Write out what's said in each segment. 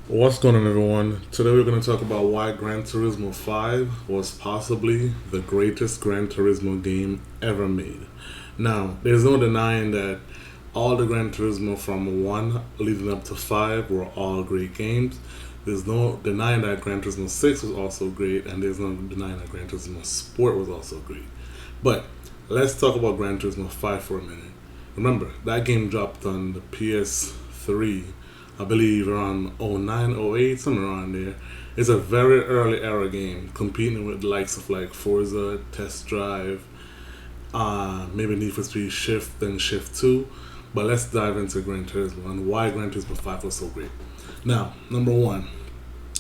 What's going on, everyone? Today we're going to talk about why Gran Turismo 5 was possibly the greatest Gran Turismo game ever made. Now, there's no denying that all the Gran Turismo from 1 leading up to 5 were all great games. There's no denying that Gran Turismo 6 was also great, and there's no denying that Gran Turismo Sport was also great. But let's talk about Gran Turismo 5 for a minute. Remember, that game dropped on the PS3, I believe around '09, '08, somewhere around there. It's a very early era game, competing with the likes of like Forza, Test Drive, maybe Need for Speed Shift and Shift 2. But let's dive into Gran Turismo and why Gran Turismo 5 was so great. Now, number one,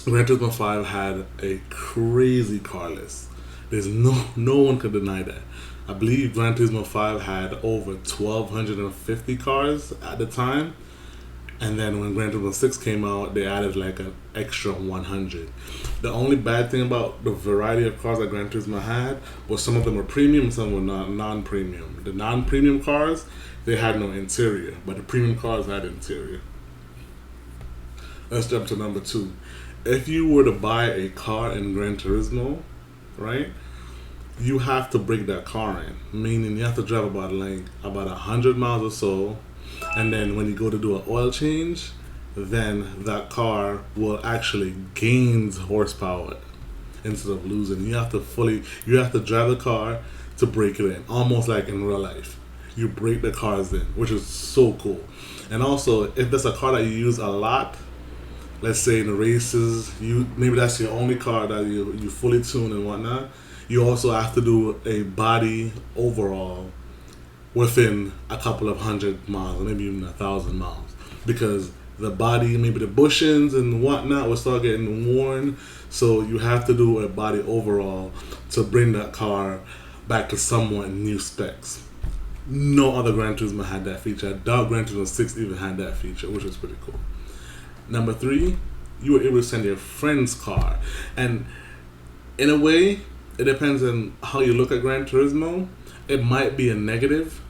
Gran Turismo 5 had a crazy car list. There's no one could deny that. I believe Gran Turismo 5 had over 1,250 cars at the time, and then when Gran Turismo 6 came out, they added like an extra 100. The only bad thing about the variety of cars that Gran Turismo had was some of them were premium, some were non-premium. The non-premium cars, they had no interior, but the premium cars had interior. Let's jump to number two. If you were to buy a car in Gran Turismo, right, you have to break that car in, meaning you have to drive about 100 miles or so, and then when you go to do an oil change, then that car will actually gains horsepower instead of losing. You have to drive the car to break it in, almost like in real life. You break the cars in, which is so cool. And also, if there's a car that you use a lot, let's say in the races, you maybe that's your only car that you fully tune and whatnot. You also have to do a body overall within a couple of 100 miles, or maybe even 1,000 miles, because the body, maybe the bushings and whatnot, will start getting worn. So you have to do a body overall to bring that car back to somewhat new specs. No other Gran Turismo had that feature. I doubt Gran Turismo 6 even had that feature, which was pretty cool. Number three, you were able to send your friend's car. And in a way, it depends on how you look at Gran Turismo. It might be a negative,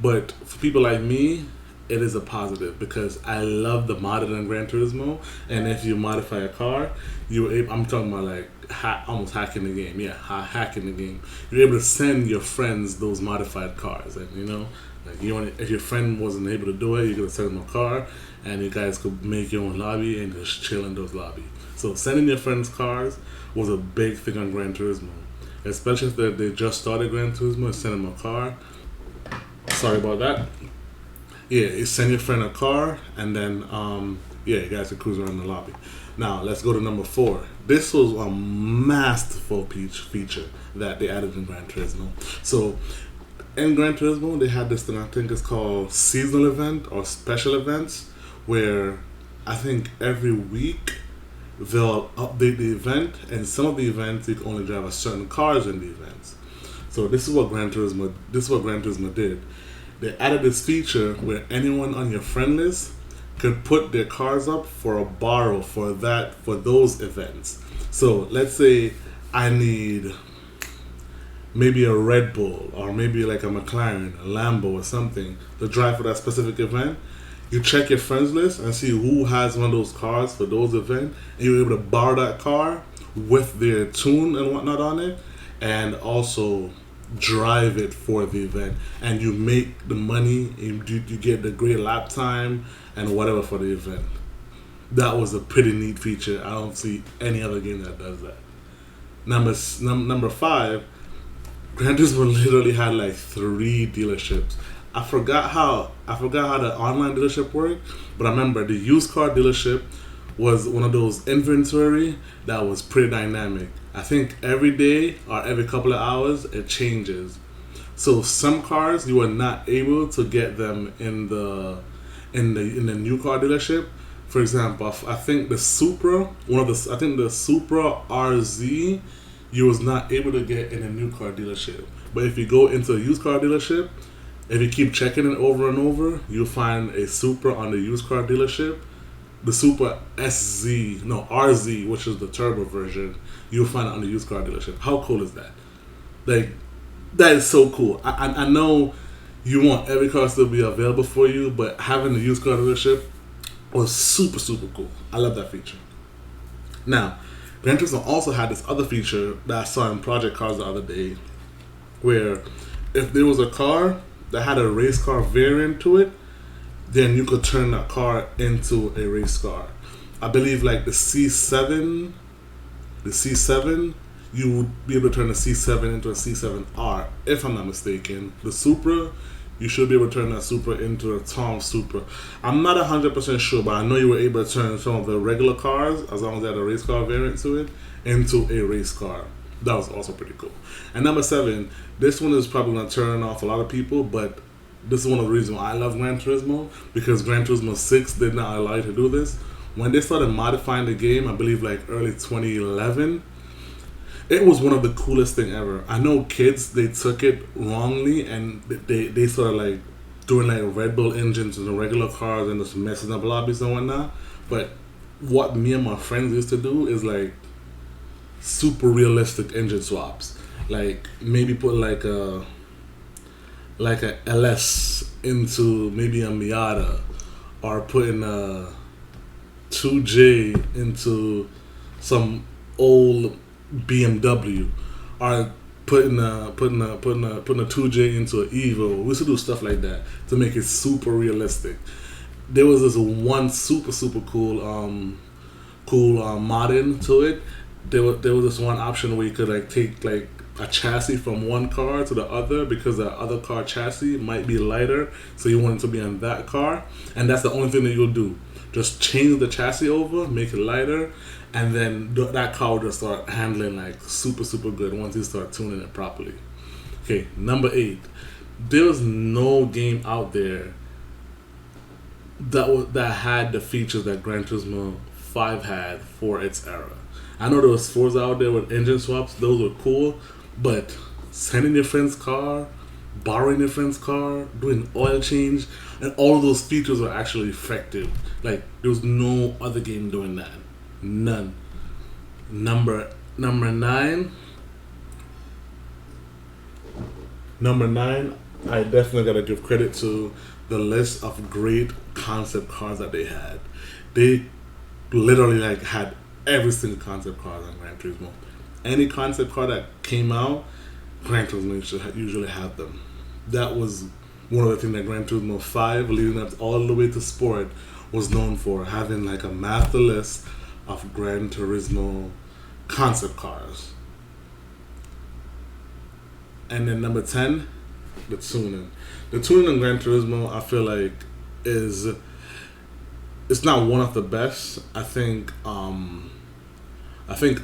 but for people like me, it is a positive because I love the modded in Gran Turismo. And if you modify a car, I'm talking about like almost hacking the game. Yeah, hacking the game. You're able to send your friends those modified cars, and like if your friend wasn't able to do it, you could send them a car, and you guys could make your own lobby and just chill in those lobbies. So sending your friends cars was a big thing on Gran Turismo, especially if they just started Gran Turismo and send them a car. Sorry about that. Yeah, you send your friend a car, and then yeah, you guys can cruise around the lobby. Now let's go to number four. This was a masterful feature that they added in Gran Turismo. So in Gran Turismo, they had this thing, I think it's called seasonal event or special events, where I think every week they'll update the event, and some of the events you can only drive a certain cars in the events. So this is what Gran Turismo did. They added this feature where anyone on your friend list could put their cars up for a borrow for those events. So let's say I need maybe a Red Bull or maybe like a McLaren, a Lambo or something to drive for that specific event. You check your friends list and see who has one of those cars for those events, and you're able to borrow that car with their tune and whatnot on it, and also drive it for the event, and you make the money, and you get the great lap time and whatever for the event. That was a pretty neat feature. I don't see any other game that does that. Number five, Gran Turismo literally had like 3 dealerships. I forgot how the online dealership worked, but I remember the used car dealership was one of those inventory that was pretty dynamic. I think every day or every couple of hours it changes. So some cars you are not able to get them in the new car dealership. For example, I think the Supra, I think the Supra RZ, you was not able to get in a new car dealership. But if you go into a used car dealership, if you keep checking it over and over, you'll find a Supra on the used car dealership. The Supra RZ, which is the turbo version, you'll find it on the used car dealership. How cool is that? Like, that is so cool. I know you want every car to be available for you, but having a used car dealership was super, super cool. I love that feature. Now, Gran Turismo also had this other feature that I saw in Project Cars the other day, where if there was a car that had a race car variant to it, then you could turn that car into a race car. I believe like the C7, you would be able to turn the C7 into a C7R, if I'm not mistaken. The Supra, you should be able to turn that Supra into a Tom Supra. I'm not 100% sure, but I know you were able to turn some of the regular cars, as long as they had a race car variant to it, into a race car. That was also pretty cool. And number 7, this one is probably going to turn off a lot of people, but this is one of the reasons why I love Gran Turismo, because Gran Turismo 6 did not allow you to do this. When they started modifying the game, I believe like early 2011, it was one of the coolest thing ever. I know kids, they took it wrongly and they started like doing like Red Bull engines in the regular cars and just messing up lobbies and whatnot. But what me and my friends used to do is like super realistic engine swaps. Like maybe put like a LS into maybe a Miata, or putting a 2J into some old BMW, or putting a 2J into an Evo. We used to do stuff like that to make it super realistic. There was this one super cool modding to it. There was this one option where you could like take like a chassis from one car to the other, because the other car chassis might be lighter, so you want it to be on that car, and that's the only thing that you'll do. Just change the chassis over, make it lighter, and then that car will just start handling like super good once you start tuning it properly. Okay, number 8. There's no game out there that had the features that Gran Turismo 5 had for its era. I know there was Forza out there with engine swaps; those were cool. But sending your friend's car, borrowing your friend's car, doing oil change, and all of those features are actually effective. Like there was no other game doing that. None. Number 9. Number 9, I definitely gotta give credit to the list of great concept cars that they had. They literally like had every single concept car on Gran Turismo. Any concept car that came out, Gran Turismo usually had them. That was one of the things that Gran Turismo 5, leading up all the way to Sport, was known for, having like a master list of Gran Turismo concept cars. And then number 10, the tuning. The tuning in Gran Turismo, I feel like it's not one of the best. I think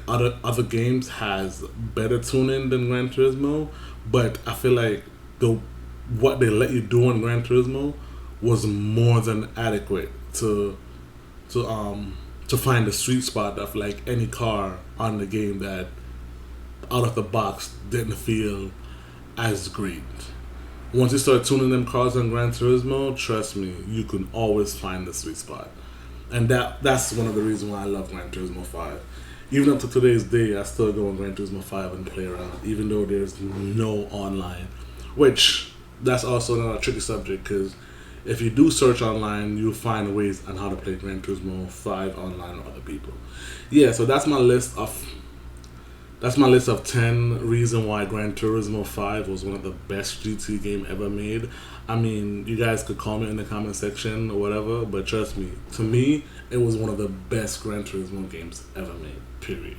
other games has better tuning than Gran Turismo, but I feel like what they let you do in Gran Turismo was more than adequate to find the sweet spot of like any car on the game that out of the box didn't feel as great. Once you start tuning them cars in Gran Turismo, trust me, you can always find the sweet spot. And that's one of the reasons why I love Gran Turismo 5. Even up to today's day, I still go on Gran Turismo 5 and play around, even though there's no online. Which, that's also another tricky subject, because if you do search online, you'll find ways on how to play Gran Turismo 5 online with other people. Yeah, so that's my list of 10 reasons why Gran Turismo 5 was one of the best GT game ever made. I mean, you guys could comment in the comment section or whatever, but trust me, to me, it was one of the best Gran Turismo games ever made, period.